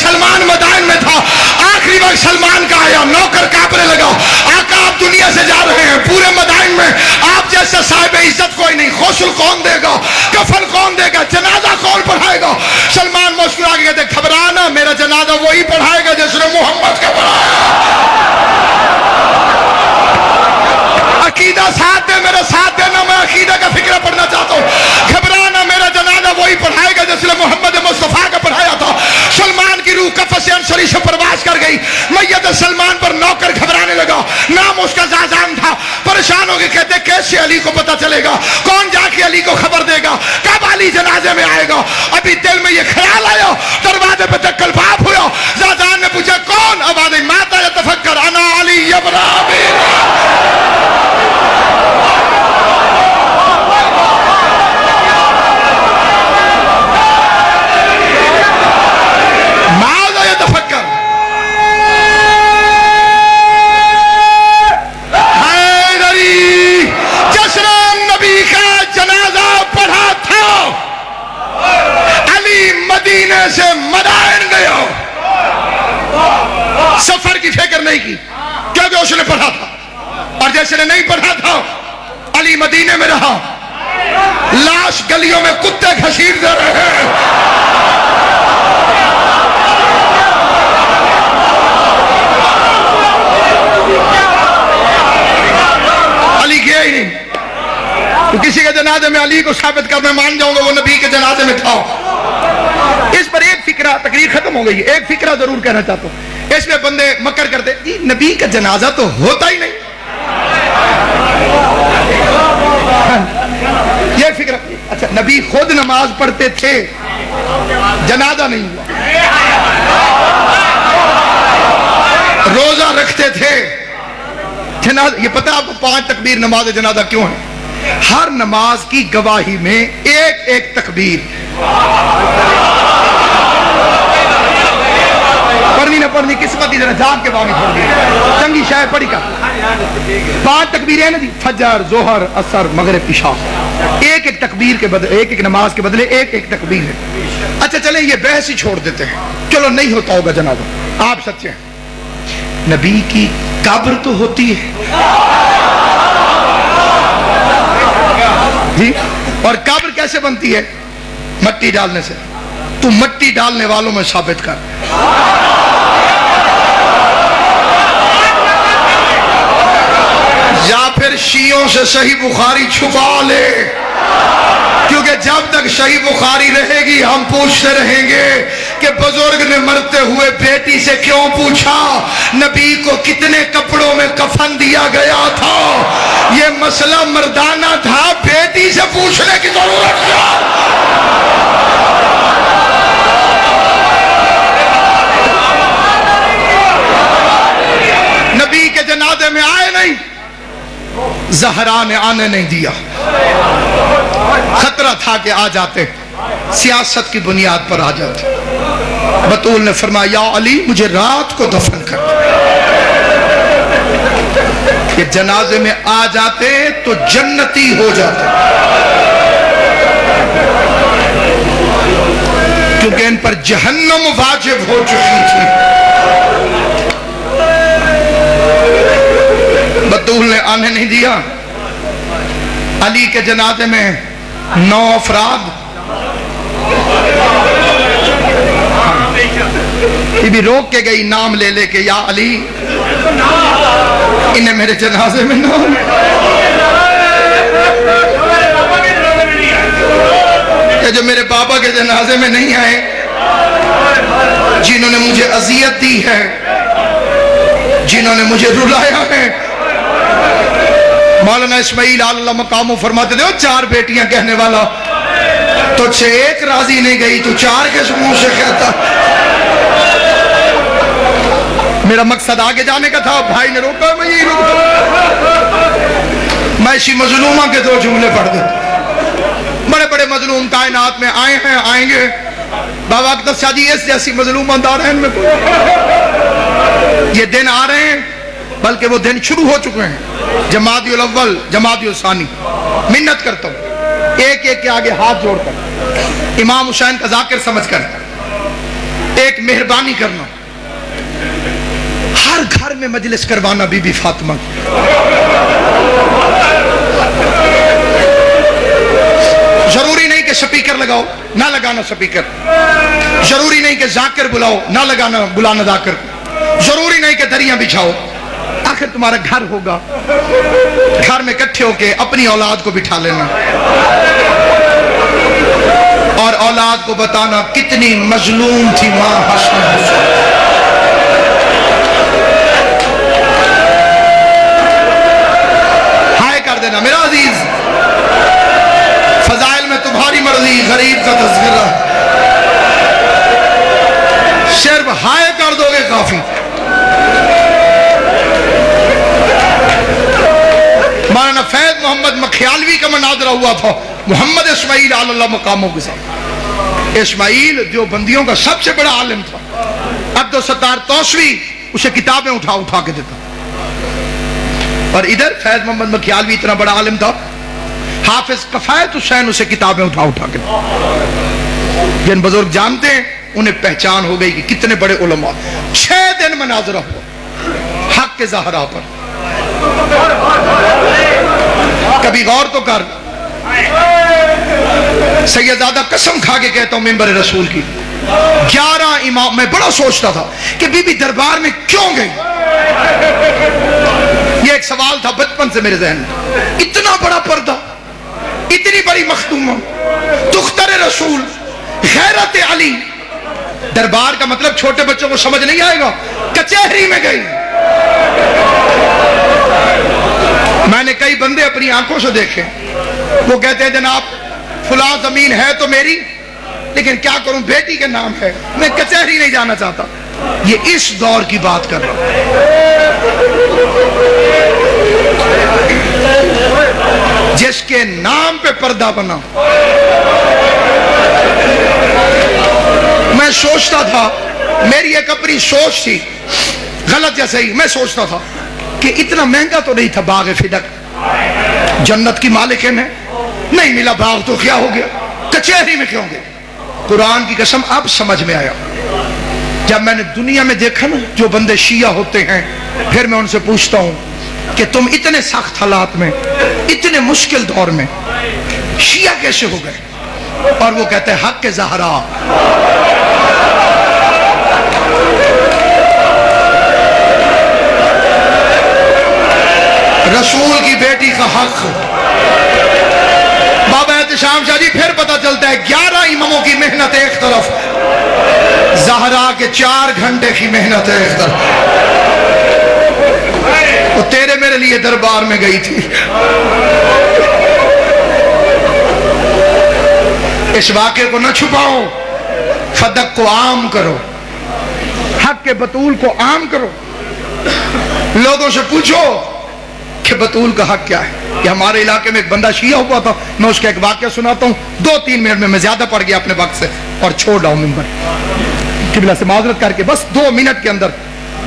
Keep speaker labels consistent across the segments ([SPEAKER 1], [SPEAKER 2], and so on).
[SPEAKER 1] سلمان مدائن میں تھا، آخری وقت سلمان کا آیا، نوکر کانپنے لگا، آقا آپ دنیا سے جا رہے ہیں، پورے مدائن میں آپ جیسا صاحب عزت کوئی نہیں، غسل کون دے گا، کفن کون دے گا، جنازہ کون پڑھائے گا؟ سلمان مسکرا کے کہتے گھبرانا، میرا جنازہ وہی پڑھائے گا جس نے محمد کا پڑھایا۔ عقیدہ ساتھ دے، میرا ساتھ دینا، میں عقیدہ کا فکرہ پڑھنا چاہتا ہوں۔ گھبرانا، میرا جنازہ وہی پڑھائے گا جس نے محمد مصطفیٰ کا پڑھایا تھا۔ سلمان کی روح کفس انصری سے پرواز کر گئی، میت سلمان پر نوکر گھبرانے لگا، نام اس کا زازان تھا، پریشان ہو کے کہتے کیسے علی کو پتہ چلے گا، کون جا کے علی کو خبر دے گا، کب علی جنازے میں آئے گا؟ ابھی دل میں یہ خیال آیا، دروازے پہ تک کلباب ہوا، زازان نے پوچھا کون؟ آواز ماتا یتفکر انا علی ابن ابی سے مدائن گیا، سفر کی فکر نہیں کی کیونکہ اس نے پڑھا تھا، اور جیسے نے نہیں پڑھا تھا علی مدینے میں رہا، لاش گلیوں میں کتے گھسیٹ دے رہے ہیں، علی گیا ہی نہیں۔ تو کسی کے جنازے میں علی کو ثابت کرنا مان جاؤں گا وہ نبی کے جنازے میں تھا۔ اس پر ایک فکرہ، تقریر ختم ہو گئی ہے، ایک فکرہ ضرور کہنا چاہتا ہوں۔ اس میں بندے مکر کرتے جی نبی کا جنازہ تو ہوتا ہی نہیں، یہ فکرہ۔ اچھا نبی خود نماز پڑھتے تھے، جنازہ نہیں ہوا، روزہ رکھتے تھے، جنازہ۔ یہ پتہ آپ کو 5 تکبیر نماز جنازہ کیوں ہے؟ ہر نماز کی گواہی میں ایک ایک تکبیر پڑھنی نہ پڑھنی قسمت کی، ذرا جان کے بامی پڑھ دی، چنگی شاید پڑھی کا 5 تکبیریں نا جی، فجر، ظہر، عصر، مغرب، عشاء، ایک ایک تکبیر کے بدلے، ایک ایک نماز کے بدلے ایک ایک تکبیر ہے۔ اچھا چلیں یہ بحث ہی چھوڑ دیتے ہیں، چلو نہیں ہوتا ہوگا جنازہ، آپ سچے ہیں، نبی کی قبر تو ہوتی ہے جی، اور قبر کیسے بنتی ہے؟ مٹی ڈالنے سے۔ تو مٹی ڈالنے والوں میں ثابت کر، یا پھر شیعوں سے صحیح بخاری چھپا لے، کیونکہ جب تک صحیح بخاری رہے گی ہم پوچھتے رہیں گے کہ بزرگ نے مرتے ہوئے بیٹی سے کیوں پوچھا نبی کو کتنے کپڑوں میں کفن دیا گیا تھا؟ یہ مسئلہ مردانہ تھا، بیٹی سے پوچھنے کی ضرورت کیا؟ نبی کے جنازے میں آئے نہیں، زہرا نے آنے نہیں دیا، خطرہ تھا کہ آ جاتے، سیاست کی بنیاد پر آ جاتے۔ بطول نے فرمایا یا علی مجھے رات کو دفن کر دے، کہ جنازے میں آ جاتے تو جنتی ہو جاتے، کیونکہ ان پر جہنم واجب ہو چکی تھی۔ بطول نے آنے نہیں دیا۔ علی کے جنازے میں 9 افراد، یہ بھی روک کے گئی نام لے لے کے یا علی انہیں میرے جنازے میں نام، یہ جو میرے بابا کے جنازے میں نہیں آئے، جنہوں نے مجھے اذیت دی ہے، جنہوں نے مجھے رلایا ہے۔ مولانا اسماعیل اللہ مقامو فرماتے تھے 4 بیٹیاں کہنے والا، تو 1 راضی نہیں گئی تو 4 کے منہ سے کہتا۔ میرا مقصد آگے جانے کا تھا، بھائی نے روکا، میں یہی روکا، میں اسی مظلومہ کے 2 جملے پڑھ دیتا۔ بڑے بڑے مظلوم کائنات میں آئے ہیں، آئیں گے، بابا اکتر شاہ جی اس جیسی مظلوم اندارین میں کوئی، یہ دن آ رہے ہیں، بلکہ وہ دن شروع ہو چکے ہیں، جمادی الاول، جمادی الثانی۔ منت کرتا ہوں ایک ایک کے آگے ہاتھ جوڑ کر، امام حسین کا ذاکر سمجھ کر، ایک مہربانی کرنا، ہر گھر میں مجلس کروانا بی بی فاطمہ کی. ضروری نہیں کہ سپیکر لگاؤ، نہ لگانا سپیکر. ضروری نہیں کہ ذاکر بلاؤ، نہ بلانا ذاکر. ضروری نہیں کہ دریاں بچھاؤ. آخر تمہارا گھر ہوگا، گھر میں اکٹھے ہو کے اپنی اولاد کو بٹھا لینا اور اولاد کو بتانا کتنی مظلوم تھی ماں حسن حسین. ہائے کر دینا میرا عزیز. فضائل میں تمہاری مرضی، غریب کا تذکرہ. صرف ہائے کر دو گے کافی. مولانا فیض محمد مکھیالوی کا مناظرہ ہوا تھا محمد اسماعیل علی اللہ مقاموں کے ساتھ. اسماعیل جو بندیوں کا سب سے بڑا عالم تھا. عبدالستار توسوی اسے کتابیں اٹھا کے دیتا. اور ادھر فیض محمد مکھیالوی اتنا بڑا عالم تھا، حافظ کفایت حسین اسے کتابیں اٹھا کے دیتا. جن بزرگ جانتے ہیں انہیں پہچان ہو گئی کہ کتنے بڑے علماء. 6 دن مناظرہ ہوا حق کے زہرا پر. کبھی غور تو کر. سیدزادہ قسم کھا کے کہتا ہوں ممبر رسول کی، 11 امام. میں بڑا سوچتا تھا کہ بی بی دربار میں کیوں گئی. یہ ایک سوال تھا بچپن سے میرے ذہن میں. اتنا بڑا پردہ، اتنی بڑی مخدومہ، دختر رسول، غیرت علی. دربار کا مطلب چھوٹے بچوں کو سمجھ نہیں آئے گا. کچہری میں گئی. میں نے کئی بندے اپنی آنکھوں سے دیکھے، وہ کہتے ہیں جناب فلاں زمین ہے تو میری، لیکن کیا کروں بیٹی کے نام ہے، میں کچہری نہیں جانا چاہتا. یہ اس دور کی بات کر رہا ہوں. جس کے نام پہ پردہ بنا. میں سوچتا تھا، میری ایک اپنی سوچ تھی، غلط یا صحیح، میں سوچتا تھا کہ اتنا مہنگا تو نہیں تھا باغ فدق. جنت کی مالکن ہے، نہیں ملا باغ تو کیا ہو گیا، کچہری میں کیوں گئے. قرآن کی قسم اب سمجھ میں آیا. جب میں نے دنیا میں دیکھا نا جو بندے شیعہ ہوتے ہیں، پھر میں ان سے پوچھتا ہوں کہ تم اتنے سخت حالات میں، اتنے مشکل دور میں شیعہ کیسے ہو گئے؟ اور وہ کہتے ہیں حق کے زہرا. رسول کی بیٹی کا حق. بابا احتشام شاہ جی پھر پتہ چلتا ہے 11 اماموں کی محنت ایک طرف، زہرا کے 4 گھنٹے کی محنت ایک طرف. وہ تیرے میرے لیے دربار میں گئی تھی. اس واقعے کو نہ چھپاؤ، فدق کو عام کرو، حق کے بطول کو عام کرو. لوگوں سے پوچھو کہ بطول کا حق کیا ہے. کہ ہمارے علاقے میں ایک بندہ شیعہ ہوا تھا، میں اس کا ایک واقعہ سناتا ہوں 2-3 منٹ میں زیادہ پڑ گیا اپنے وقت سے اور چھوڑ رہا ہوں ممبر. قبلہ سے معذرت کر کے بس 2 منٹ کے اندر.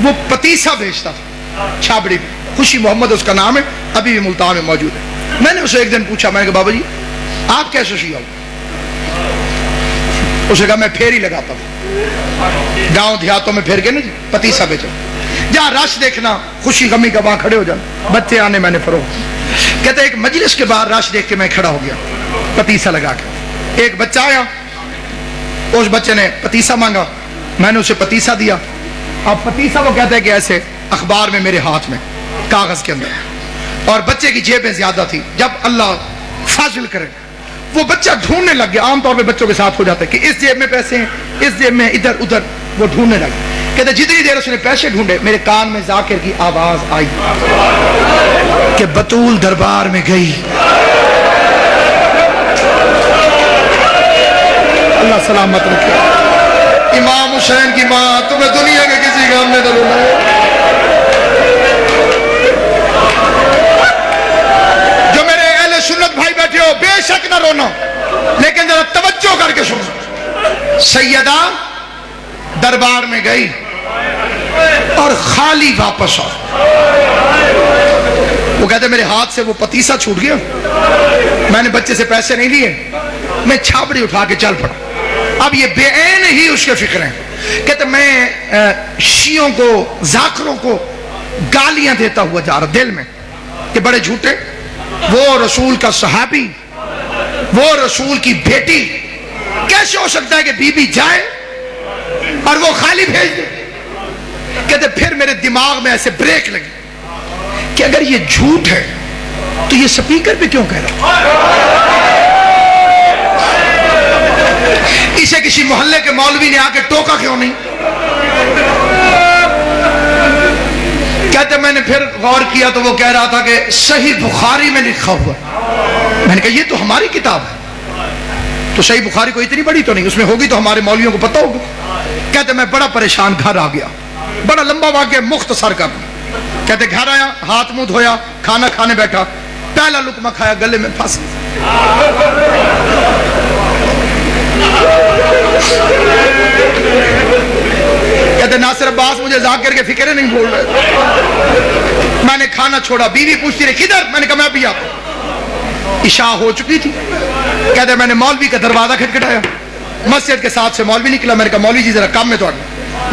[SPEAKER 1] وہ پتیسا بیچتا تھا چھابڑی میں، خوشی محمد اس کا نام ہے، ابھی بھی ملتان میں موجود ہے. میں نے اسے ایک دن پوچھا، میں نے کہا بابا جی آپ کیسے شیعہ ہو؟ اس نے کہا میں پھیری لگاتا ہوں، گاؤں دیہاتوں میں پھیر کے نا پتیسا بیچا، جہاں رش دیکھنا خوشی غمی کا وہاں کھڑے ہو جانا، بچے آنے میں نے فروخت. کہتے ایک مجلس کے باہر رش دیکھ کے میں کھڑا ہو گیا پتیسا لگا کے. ایک بچہ آیا، اس بچے نے پتیسا مانگا، میں نے اسے پتیسا دیا. اب پتیسا وہ کہتے ہیں کہ ایسے اخبار میں میرے ہاتھ میں کاغذ کے اندر، اور بچے کی جیبیں زیادہ تھی. جب اللہ فاضل کرے وہ بچہ ڈھونڈنے لگ گیا. عام طور پہ بچوں کے ساتھ ہو جاتا ہے کہ اس جیب میں پیسے ہیں، اس جیب میں، ادھر ادھر. وہ ڈھونڈنے لگا. کہتے جتنی دیر اس نے پیسے ڈھونڈے میرے کان میں ذاکر کی آواز آئی کہ بطول دربار میں گئی. اللہ سلامت رکھے. امام حسین کی ماں تمہیں دنیا کے کسی کام میں ضرور ہے. جو میرے اہل سنت بھائی بیٹھے ہو بے شک نہ رونا، لیکن ذرا توجہ کر کے سنو. سیدہ دربار میں گئی اور خالی واپس آ. وہ کہتے میرے ہاتھ سے وہ پتیسا چھوٹ گیا، میں نے بچے سے پیسے نہیں لیے، میں چھاپڑی اٹھا کے چل پڑا. اب یہ بے عین ہی اس کے فکر ہیں. کہتے میں شیعوں کو ذاکروں کو گالیاں دیتا ہوا جا رہا دل میں کہ بڑے جھوٹے، وہ رسول کا صحابی، وہ رسول کی بیٹی، کیسے ہو سکتا ہے کہ بی بی جائے اور وہ خالی بھیج دے؟ کہتے پھر میرے دماغ میں ایسے بریک لگی کہ اگر یہ جھوٹ ہے تو یہ سپیکر پہ کیوں کہہ رہا؟ اسے کسی محلے کے مولوی نے آ کے ٹوکا کیوں نہیں؟ کہتے میں نے پھر غور کیا تو وہ کہہ رہا تھا کہ صحیح بخاری میں لکھا ہوا۔ میں نے کہا یہ تو ہماری کتاب ہے، تو صحیح بخاری کو اتنی بڑی تو نہیں، اس میں ہوگی تو ہمارے مولویوں کو پتہ ہوگا۔ کہتے میں بڑا پریشان گھر آ گیا، بڑا لمبا واقعہ مختصر کر۔ کہتے گھر آیا، ہاتھ منہ دھویا، کھانا کھانے بیٹھا، پہلا لقمہ کھایا گلے میں پھنس۔ کہتے ناصر عباس مجھے ذاکر کے فکرے نہیں بول رہے۔ میں نے کھانا چھوڑا، بیوی پوچھتی رہی کدھر؟ میں نے کہا میں بھی آتا ہوں۔ عشاء ہو چکی تھی۔ کہتے میں نے مولوی کا دروازہ کھٹکھٹایا، مسجد کے ساتھ سے مولوی نکلا۔ میں نے کہا مولوی جی ذرا کام میں تو آگے۔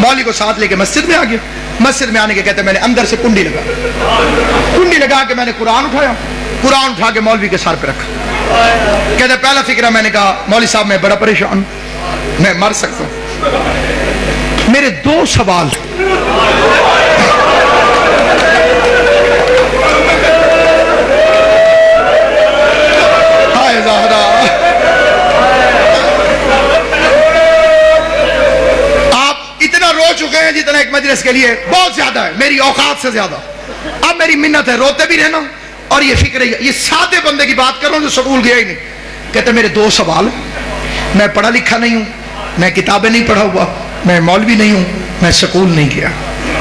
[SPEAKER 1] مولوی کو ساتھ لے کے مسجد میں آ گیا۔ مسجد میں آنے کے کہتے میں نے اندر سے کنڈی لگا کے میں نے قرآن اٹھایا، قرآن اٹھا کے مولوی کے سر پہ رکھا۔ کہتے پہلا فکرہ میں نے کہا مولوی صاحب میں بڑا پریشان ہوں، میں مر سکتا ہوں۔ میرے دو سوال، ہائے زہرا، آپ اتنا رو چکے ہیں جتنا ایک مجلس کے لیے بہت زیادہ ہے، میری اوقات سے زیادہ۔ اب میری منت ہے روتے بھی رہنا اور یہ فکر ہے، یہ سادے بندے کی بات کر رہا ہوں جو سکول گیا ہی نہیں۔ کہتے میرے دو سوال، میں پڑھا لکھا نہیں ہوں، میں کتابیں نہیں پڑھا ہوا، میں مولوی نہیں ہوں، میں سکول نہیں گیا،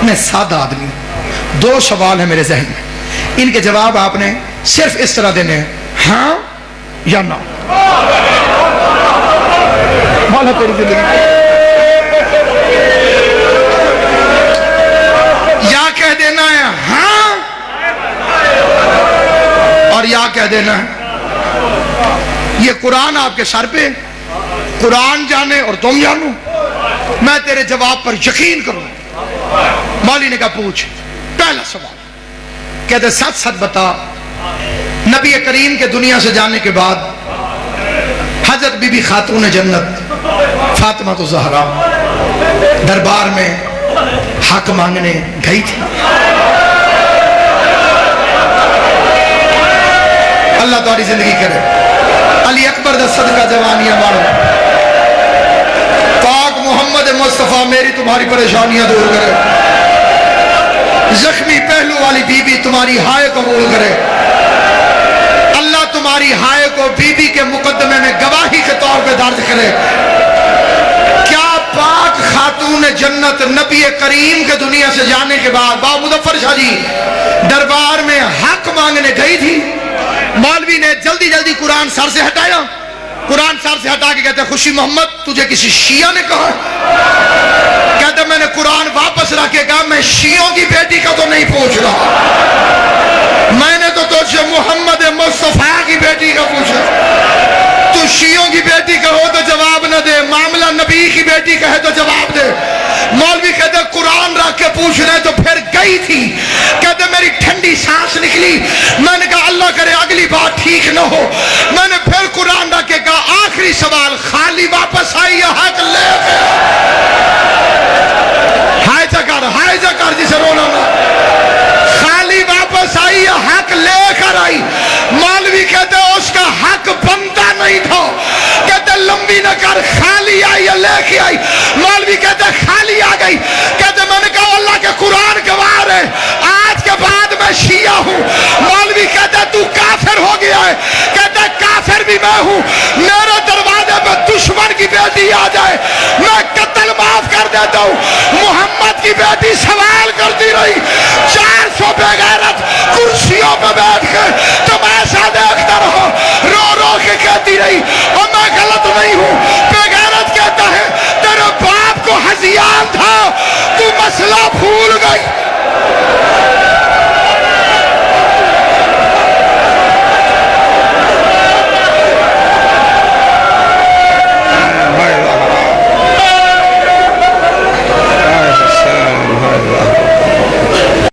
[SPEAKER 1] میں سادہ آدمی ہوں۔ دو سوال ہیں میرے ذہن میں، ان کے جواب آپ نے صرف اس طرح دینے ہیں، ہاں یا نہ۔ مولا تیری زندگی، یا کہہ دینا ہے ہاں اور یا کہہ دینا ہے یہ قرآن آپ کے سر پہ، قرآن جانے اور تم جانو، میں تیرے جواب پر یقین کروں۔ مولوی نے کہا پوچھ۔ پہلا سوال، کہتے سچ سچ بتا، نبی کریم کے دنیا سے جانے کے بعد حضرت بی بی خاتون جنت فاطمہ الزہرا دربار میں حق مانگنے گئی تھی؟ اللہ تمہاری زندگی کرے، علی اکبر دا صدقہ جوانیاں مارو، پاک محمد مصطفیٰ میری تمہاری پریشانیاں دور کرے، زخمی پہلو والی بی بی تمہاری ہائے قبول کرے، اللہ تمہاری ہائے کو بی بی کے مقدمے میں گواہی کے طور پہ درج کرے۔ کیا پاک خاتون جنت نبی کریم کے دنیا سے جانے کے بعد با مظفر شاہ جی دربار میں حق مانگنے گئی تھی؟ مولوی نے جلدی جلدی قرآن سر سے ہٹایا، قرآن سر سے ہٹا کے کہتے خوشی محمد تجھے کسی شیعہ نے کہا؟ کہتے میں نے قرآن واپس رکھ کے کہا میں شیعوں کی بیٹی کا تو نہیں پوچھ رہا، میں نے تو تجھے محمد مصطفیٰ کی بیٹی کا پوچھا۔ تو شیعوں کی بیٹی کا ہو تو جواب نہ دے، معاملہ نبی کی بیٹی کا ہے تو جواب دے۔ مولوی کہتے قرآن رکھ کے پوچھ رہے تو پھر گئی تھی۔ کہتے میری ٹھنڈی سانس نکلی، میں نے کہا اللہ کرے اگلی بات ٹھیک نہ ہو۔ میں نے پھر قرآن رکھ کے کہا آخری سوال، خالی واپس آئی یا حق لے گیا؟ ہائے جکر جسے رونا نہ، خالی واپس آئی یا حق لے کر آئی؟ مولوی کہتے اس کا حق بنتا نہیں تھا، کہتے لمبی نہ کر، خالی آئی یا لے کے آئی؟ مولوی کہتے خالی آ گئی۔ کہتے میں نے کہا اللہ کے قرآن گواہ ہے آج کے بعد میں شیعہ ہوں۔ مولوی کہتے تو کافر ہو گیا ہے، کہتے کافر بھی میں ہوں، میرے دروازے پہ دشمن کی بیٹی آ جائے میں قتل معاف کر دیتا ہوں۔ محمد کی بیٹی سوال کرتی رہی، 400 بے غیرت کرسیوں پہ بیٹھ کے تماشا دیکھتا رہا، رو رو کے کہتی رہی